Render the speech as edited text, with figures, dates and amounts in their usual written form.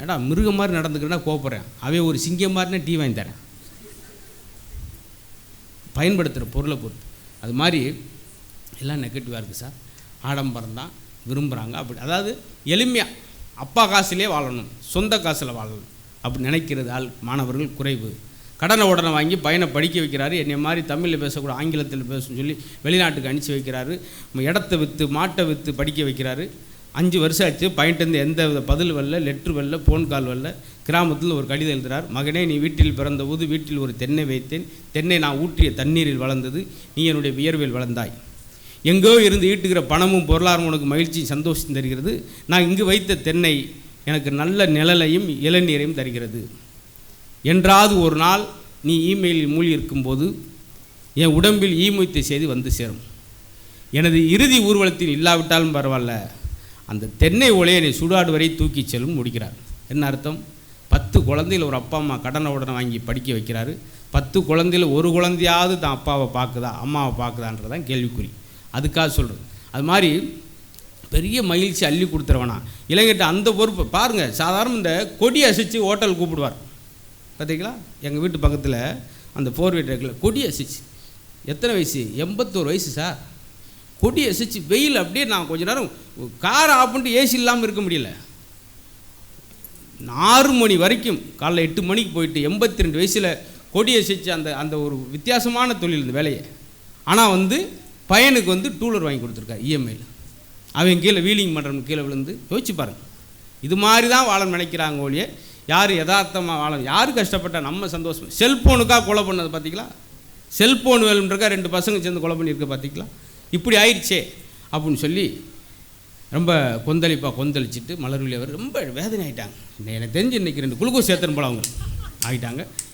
ஏடா மிருகம் மாதிரி நடந்துக்கிறேன்னா கோப்புறேன், அவன் ஒரு சிங்கம் மாதிரினா டீ வாங்கி தரேன். பயன்படுத்துகிற பொருளை பொறுத்து அது மாதிரி எல்லாம் நெகட்டிவாக இருக்குது சார். ஆடம்பரம் தான் விரும்புகிறாங்க. அப்படி அதாவது எளிமையாக அப்பா காசுலேயே வாழணும், சொந்த காசில் வாழணும் அப்படி நினைக்கிறது மாணவர்கள் குறைவு. கடனை உடனே வாங்கி பையனை படிக்க வைக்கிறாரு. என்னை மாதிரி தமிழில் பேசக்கூட ஆங்கிலத்தில் பேசணும்னு சொல்லி வெளிநாட்டுக்கு அனுப்பிச்சி வைக்கிறாரு. இடத்த விற்று மாட்டை விற்று படிக்க வைக்கிறாரு. 5 வருஷம் ஆச்சு, பையன்ட்டு எந்த வித பதில் வரல, லெட்ரு வரல, ஃபோன் கால் வரல. கிராமத்தில் ஒரு கடிதம் எழுதுகிறார். மகனே, நீ வீட்டில் பிறந்த போது வீட்டில் ஒரு தென்னை வைத்தேன், தென்னை நான் ஊற்றிய தண்ணீரில் வளர்ந்தது, நீ என்னுடைய வியர்வில் வளர்ந்தாய். எங்கோ இருந்து ஈட்டுகிற பணமும் பொருளாதாரம் உனக்கு மகிழ்ச்சி சந்தோஷம் தருகிறது. நான் இங்கு வைத்த தென்னை எனக்கு நல்ல நிழலையும் இளநீரையும் தருகிறது. என்றாவது ஒரு நாள் நீ இமெயிலில் மூழ்கி இருக்கும்போது என் உடம்பில் ஈமொய்த்த செய்தி வந்து சேரும். எனது இறுதி ஊர்வலத்தில் இல்லாவிட்டாலும் பரவாயில்ல, அந்த தென்னை ஓலையை என்னை சுடாடு வரை தூக்கி செல்லும் முடிக்கிறார். என்ன அர்த்தம்? 10 குழந்தையில் ஒரு அப்பா அம்மா கடனை உடனே வாங்கி படிக்க வைக்கிறாரு. 10 குழந்தையில் ஒரு குழந்தையாவது தான் அப்பாவை பார்க்குதா அம்மாவை பார்க்குதான்றதான் கேள்விக்குறி. அதுக்காக சொல்கிறது. அது மாதிரி பெரிய மகிழ்ச்சி அள்ளி கொடுத்துருவனா இளைஞர்கிட்ட அந்த பொறுப்பு பாருங்கள். சாதாரண இந்த கொடி அசைச்சு ஹோட்டல் கூப்பிடுவார் பார்த்தீங்களா? எங்கள் வீட்டு பக்கத்தில் அந்த 4 வீட் இருக்குல்ல, கொடி அசைச்சு. எத்தனை வயசு? 81 வயசு சார். கொடி அசைச்சு வெயில் அப்படியே நான் கொஞ்சம் நேரம் காரை ஆஃப் பண்ணிட்டு ஏசி இல்லாமல் இருக்க முடியல. 6 மணி வரைக்கும் காலைல 8 மணிக்கு போயிட்டு 82 வயசில் கொடி அசைச்சு அந்த அந்த ஒரு வித்தியாசமான தொழில் இந்த வேலையை. ஆனால் பையனுக்கு டூலர் வாங்கி கொடுத்துருக்காரு இஎம்ஐயில். அவன் கீழே வீலிங் பண்ணுறவன் கீழே விழுந்து யோசிச்சு பாருங்கள். இது மாதிரி தான் வாழ நினைக்கிறாங்க ஒழிய யார் யதார்த்தமாக வாழ, யார் கஷ்டப்பட்டால் நம்ம சந்தோஷம். செல்ஃபோனுக்காக கொலை பண்ணது பார்த்தீங்களா? செல்ஃபோன் வேலுன்றக்கா 2 பசங்க சேர்ந்து கொலை பண்ணியிருக்க பார்த்தீங்களா? இப்படி ஆயிடுச்சே அப்படின்னு சொல்லி ரொம்ப கொந்தளிச்சிட்டு மலர்விழி அவர் ரொம்ப வேதனை ஆகிட்டாங்க. எனக்கு தெரிஞ்சு இன்றைக்கி 2 குளுக்கோஸ் சேர்த்தன் போல அவங்க ஆகிட்டாங்க.